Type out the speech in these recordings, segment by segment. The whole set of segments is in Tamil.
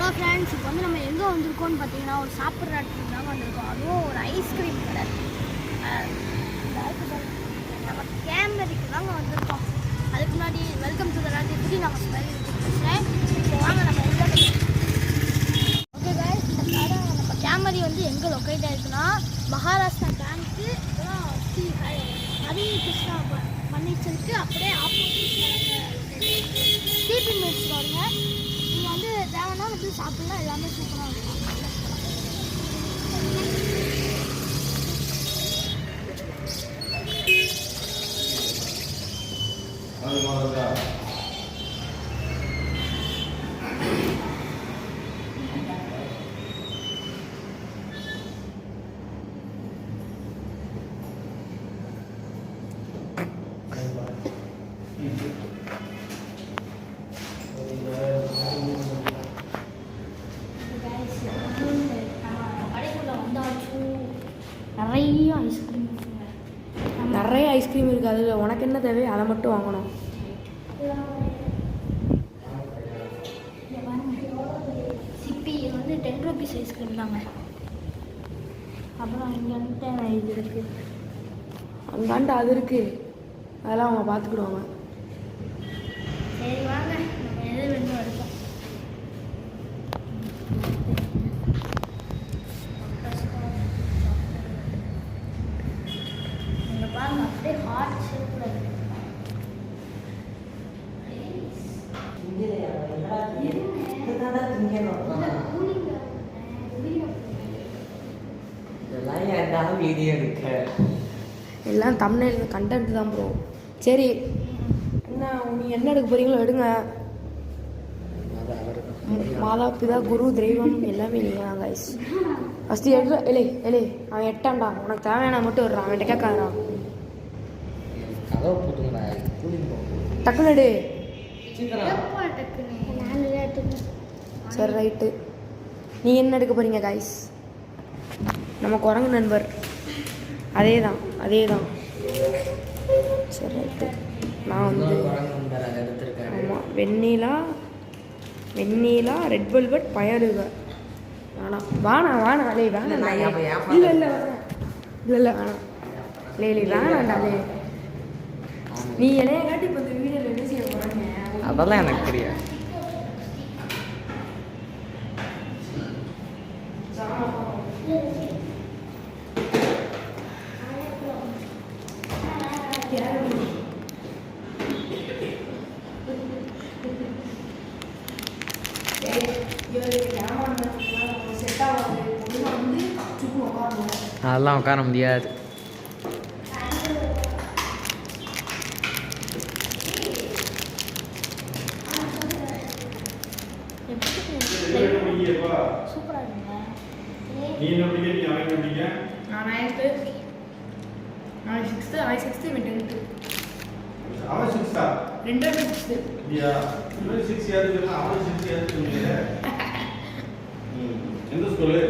ஹலோ ஃப்ரெண்ட்ஸ், இப்போ வந்து நம்ம எங்கே வந்திருக்கோம்னு பார்த்தீங்கன்னா ஒரு சாப்பிட்ற இடத்துக்கு தாங்க வந்திருக்கோம். அதுவும் ஒரு ஐஸ்கிரீம் கடை. நம்ம கேமரிக்கு தாங்க வந்திருக்கோம். அதுக்கு முன்னாடி வெல்கம் டு த ராஜ் எப்படி நம்ம ஸ்மைல் பேசுகிறேன். இப்போ வாங்க நம்ம உள்ள ஓகே கைஸ். இந்த கடை நம்ம கேமரி வந்து எங்கே லொக்கேட் ஆகிருக்குன்னா மகாராஷ்டிரா பேங்க்கு ஸ்ரீ ஹரி கிருஷ்ணா மன்னிச்சலுக்கு அப்படியே ஆப்போசிட் டிபி மில்ஸ் பாருங்க. நீங்கள் வந்து தேவைன்னா வந்து சாப்பிட்லாம், எல்லாமே சூப்பராக இருக்கும். நிறைய ஐஸ்கிரீம் இருக்குது. அதில் உனக்கு என்ன தேவை அதை மட்டும் வாங்கணும். சிப்பி வந்து 10 rupees ஐஸ்கிரீம் தாங்க. அப்புறம் இங்கே வந்துட்டு இது இருக்குது, அங்காண்டு அது இருக்குது, அதெல்லாம் அவங்க பார்த்துக்கிடுவாங்க. சரி வாங்க நம்ம எது வேணும் எடுப்போம். நீங்கள் பாருங்க அப்படியே ஹாட் ஷேப்பில் இருக்கு. எல்லாம் தமிழ் கண்டென்ட் தான் ப்ரோ. சரி, என்ன நீ என்ன எடுக்க போகிறீங்களோ எடுங்க. மாதா பிதா குரு தெய்வம் எல்லாமே நீங்கள் தான் கைஸ். ஃபஸ்ட்டு எலே எலே அவன் எட்டான்டா, உனக்கு தேவையான மட்டும் விடுறான், அவன்கிட்ட கேட்காதான். டக்குனு எடு. சரி ரைட்டு. நீ என்ன எடுக்க போகிறீங்க கைஸ்? நம்ம குரங்கு நண்பர் அதே தான். சரி ரைட்டு. நான் வந்து ஆமாம், வெண்ணிலா ரெட் வெல்வெட் பயலுக வேணாம் லே வேணாம். இல்லை வேணாம் லே வேணாண்டா லே. நீ இலைய காட்டி இப்போ இந்த வீடியோவில் என்ன செய்ய போகிறாங்க அதெல்லாம் எனக்கு தெரியாது. அதெல்லாம் உட்கார முடியாது. சூப்பராக இருக்குங்க. நான் 9th, நான் 6th, அவன் 6th, இவன் 10th. அவன் 6th-ஆ? ரெண்டு 6th. இல்லையா? இவன் 6 ஏதுன்னா அவன் 6 ஏதுன்னு எந்த ஸ்கூலு?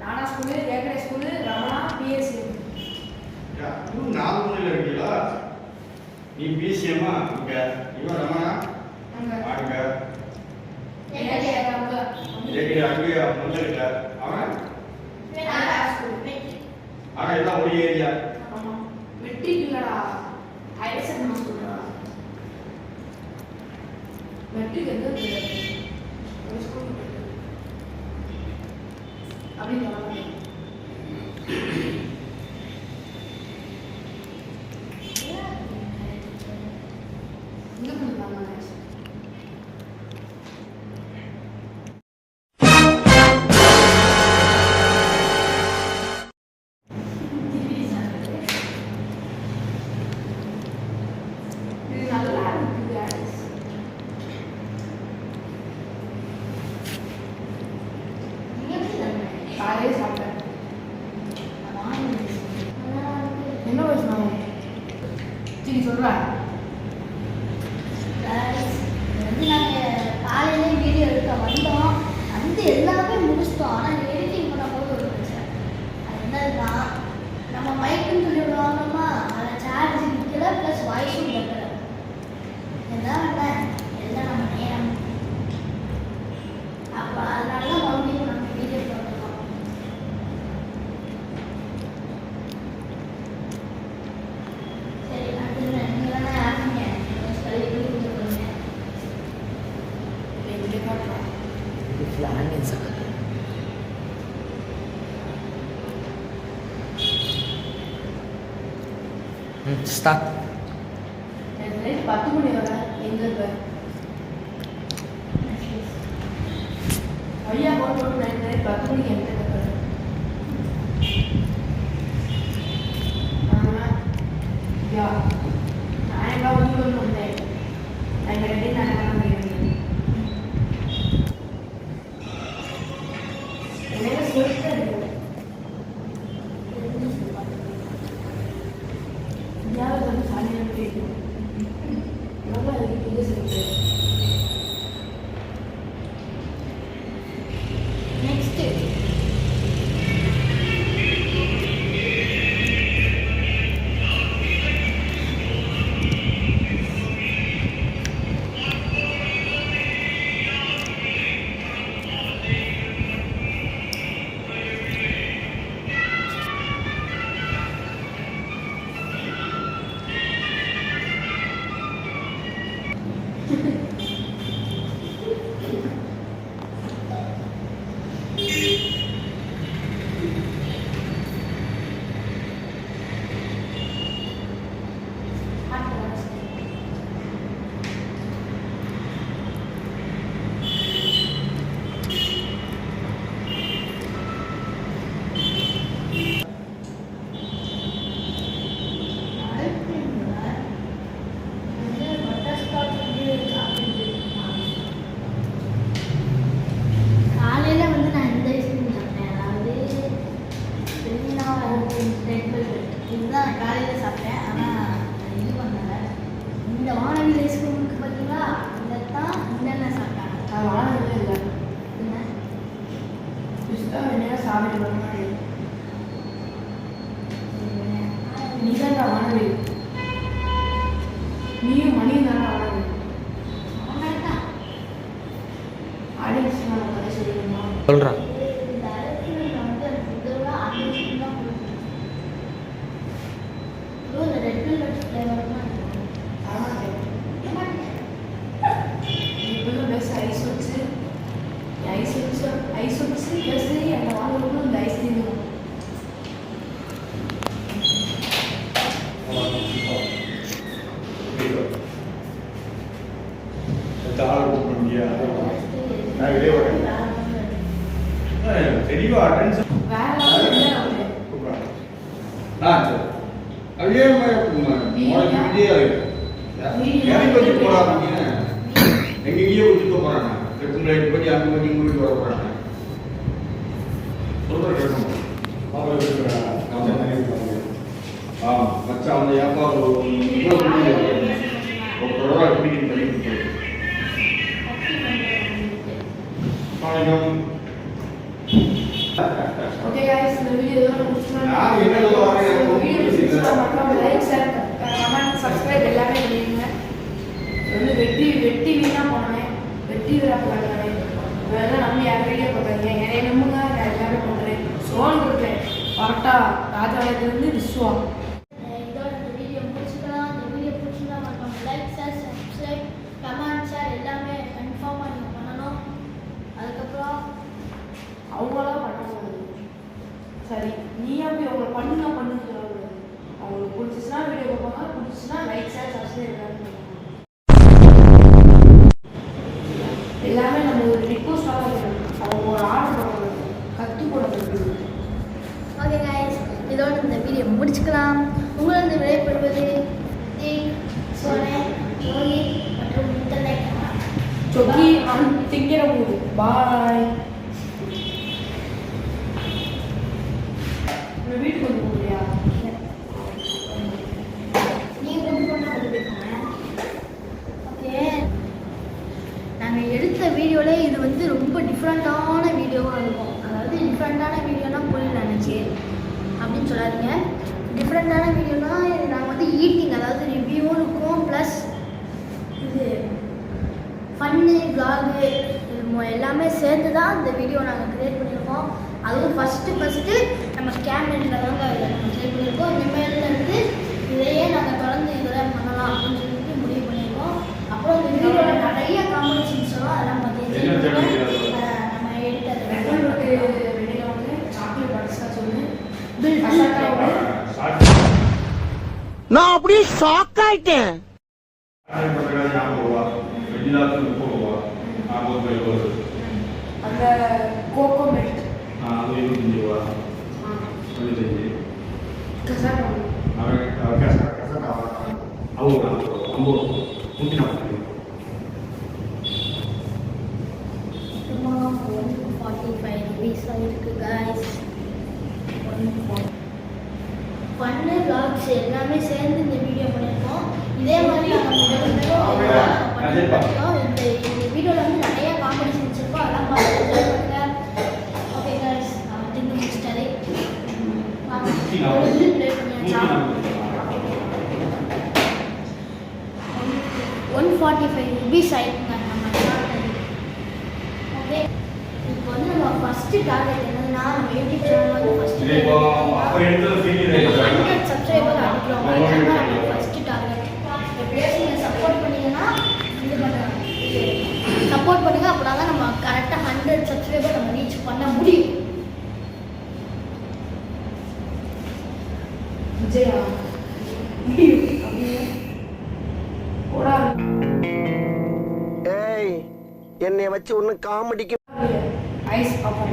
நானா ஸ்கூலு, ஏகடே ஸ்கூலு, ரமணா, பிஎஸ்சி. இன்னும் 4 முனையில் இருக்கீங்களா? நீ பிஎஸ்சியம்மா இங்க, இவன் ரமணா அங்க, ஏகடே அங்க, அங்கேயா முன்ன இருக்க. அவன் ஆனால் எல்லாம் ஒரு ஏரியா. ஆமாம், மெட்ரிக் இல்லடா, ஹையர் செகண்டரி ஸ்கூல்டா. மெட்ரிக் எந்த ஒரு ஸ்கூல் அப்படின்னு சொல்லலாம். எங்கே பண்ணுறாங்க? என்ன பேசணும்? சரி சொல்கிறேன். வந்து நாங்கள் காலையிலே வீடியோ எடுக்க வந்தோம், வந்து எல்லாமே முடிச்சிட்டோம். ஆனால் எடிட்டிங் பண்ணும்போது ஒரு பிரச்சனை. அது என்னதுன்னா நம்ம மைக்குன்னு சொல்லி விடுவாங்கம்மா, அதில் சார்ஜ் நிற்கல, ப்ளஸ் வாய்ஸும் கேட்கல. எல்லாம் எல்லாம் நம்ம நேரம் அப்போ ஸ்டார்ட். 10 மணி வரை எங்க இருக்க ஐயா போட்டு நைட் 10 மணிக்கு எங்க இருக்க யா நான் எல்லாம் ஊருக்கு வந்தேன் நான் ரெடி நான் என்ன சொல்லிட்டு யாரும் வந்து சாலியாக கேட்கும் எவ்வளோ அதுக்கு இது சொல்லிட்டு நெக்ஸ்ட்டு காலையில் வந்து நான் இந்த ஐஸ்கிரீம் சாப்பிட்டேன், அதாவது இதுதான் நான் காலையில் சாப்பிட்டேன். ஆனால் இது பண்ணலை. இந்த வானவில் ஐஸ்கிரீமுக்கு பார்த்தீங்களா, இதைத்தான் என்னென்ன சாப்பிட்டாங்க. அது வாழவே இல்லை என்ன புதுசாக என்ன சாப்பிட்டு நீ தான் வாழவே நீயும் மணியும் தானே வாழவே ஆடியன்ஸ் நான் கதை சொல்லுமா சொல்கிறான். இந்த ஐஸ்கிரீம் வந்து இதோட அந்த ஐஸ்கிரீம் தான் கொடுக்கும். இந்த ரெட் வெல்வெட் ஃப்ளேவர் தான் இருக்கும். இப்போதான் பெஸ்ட் ஐஸ் வச்சு பெஸ்ட் அந்த வாங்குறதுக்கும் இந்த ஐஸ்கிரீம் தான் ஆள் புக் பண்ணியா? நான் வெளியே வரேன். தெளிவா அட்டென்ஷன் வேற இல்லை அப்படியே எனக்கு வச்சு போறாங்க. எங்கேயோ வச்சுக்க போறாங்க. லெஃப்ட் ரைட் படி அங்கே படி இங்கே போய் வர போறாங்க. சொல்ற கேட்கணும். மச்சான் வந்து ஏப்பா ஓகே गाइस இந்த வீடியோ இதோட முடிச்சுக்கலாம். நான் என்ன சொல்றேன் வீடியோ பிடிச்சா மறக்காம லைக் ஷேர் கமெண்ட் சப்ஸ்கிரைப் எல்லாமே பண்ணுங்க. வந்து வெட்டி வீணா போனேன். வெட்டி வீணா போனேன். வேற நம்ம யார் வீடியோ பார்க்கறீங்க? என்னைய நம்புங்க, நான் எல்லாமே பண்றேன். சோன் இருக்கேன். கரெக்டா ராஜாலயத்துல இருந்து விஸ்வா. இதோட இந்த வீடியோ முடிச்சுக்கலாம். இந்த வீடியோ பிடிச்சிருந்தா மறக்காம like share subscribe comment share எல்லாமே கன்ஃபார்மாக நீங்கள் பண்ணணும். அதுக்கப்புறம் அவங்களாம் பண்ண முடியாது. சரி நீயா போய் அவங்கள பண்ணுங்க சொல்லக்கூடாது. அவங்களுக்கு பிடிச்சிச்சுன்னா வீடியோ பார்ப்பாங்க, பிடிச்சிச்சுன்னா லைக் ஷேர் சப்ஸ்கிரைப் எல்லாமே நம்ம ஒரு ரிக்வஸ்டாக இருக்கணும். அவங்க ஒரு ஆர்டர் பண்ணுறது கற்றுக் கொடுக்குறது. ஓகே गाइस இதோட இந்த வீடியோ முடிச்சுக்கலாம். உங்களிருந்து விடைபெறுவது சோனே ரோஹித் மற்றும் இன்டர்நெட் சொக்கி திங்கிற மூடு. பாய். வீட்டுக்கு வந்து போறியா? நீங்கள் கொண்டு போனால் கொண்டு போய்க்கோங்க. ஓகே நாங்கள் எடுத்த வீடியோவிலே இது வந்து ரொம்ப டிஃப்ரெண்ட்டான வீடியோவாக இருக்கும். அதாவது டிஃப்ரெண்ட்டான வீடியோனா புரியல நினச்சி அப்படின்னு சொல்லாதீங்க. டிஃப்ரெண்ட்டான வீடியோனா நாங்கள் வந்து ஈட்டிங், அதாவது ரிவ்யூவும் இருக்கும், ப்ளஸ் இது ஃபன்னு வ்ளாகு எல்லாமே சேர்ந்து தான் இந்த வீடியோ நாங்கள் க்ரியேட் பண்ணியிருக்கோம். அதுவும் ஃபஸ்ட்டு நம்ம கேமரில் தாங்க இதை நம்ம க்ரியேட் பண்ணியிருக்கோம். இனிமேலேருந்து இதையே நாங்கள் தொடர்ந்து இதெல்லாம் பண்ணலாம் அப்படின்னு சொல்லிட்டு முடிவு பண்ணியிருக்கோம். அப்புறம் இந்த வீடியோவில் நிறைய காம்படிஷன்ஸ் எல்லாம் அதெல்லாம் பார்த்தீங்கன்னா அப்படியே ஷாக் ஆயிட்டேன். பட்டக்காய் 50 ரூபா, வெஜிலாத்து 30 ரூபா, 40 ரூபாய். அந்த கோகோ மில்க் அது 25 ரூபா, 25. கசாட்டா அவங்க 50 ரூபா, 140. 145 rupees ஆயிருக்கு guys. பண்ணு vlogs எல்லாமே சேர்ந்து இந்த வீடியோ பண்ணியிருக்கோம். இதே மாதிரி இந்த வீடியோவில் வந்து நிறைய காம்படிஷன்ஸ் இருக்கும், அதெல்லாம் பார்த்து enjoy பண்ணுங்க. ஓகே guys, நான் தின்னு முடிச்சிட்டாரு. ஒரு ப்ளே பண்ணியாச்சா? 145 rupees ஆயிருக்குங்க நம்ம சாப்பிட்டது. ஓகே, இப்போ வந்து நம்ம ஃபர்ஸ்ட் டார்கெட் என்னன்னா, நம்ம யூடியூப் சேனல் வந்து ஃபர்ஸ்ட் இப்போ அப்ப எடுத்தது சீக்கிரம் 100 சப்ஸ்கிரைபர் அடிக்கிறோம். அதுதான் நம்ம ஃபர்ஸ்ட் டார்கெட். எப்படியாச்சும் நீங்க சப்போர்ட் பண்ணீங்கன்னா இது பண்ணுங்க, சப்போர்ட் பண்ணுங்க. அப்படின்னா நம்ம கரெக்டா 100 சப்ஸ்கிரைபர் நம்ம ரீச் பண்ண முடியும். விஜயா அப்படியே போடா. ஏய், என்னைய வச்சு ஒன்னும் காமெடிக்கு ஐஸ் பாப்பா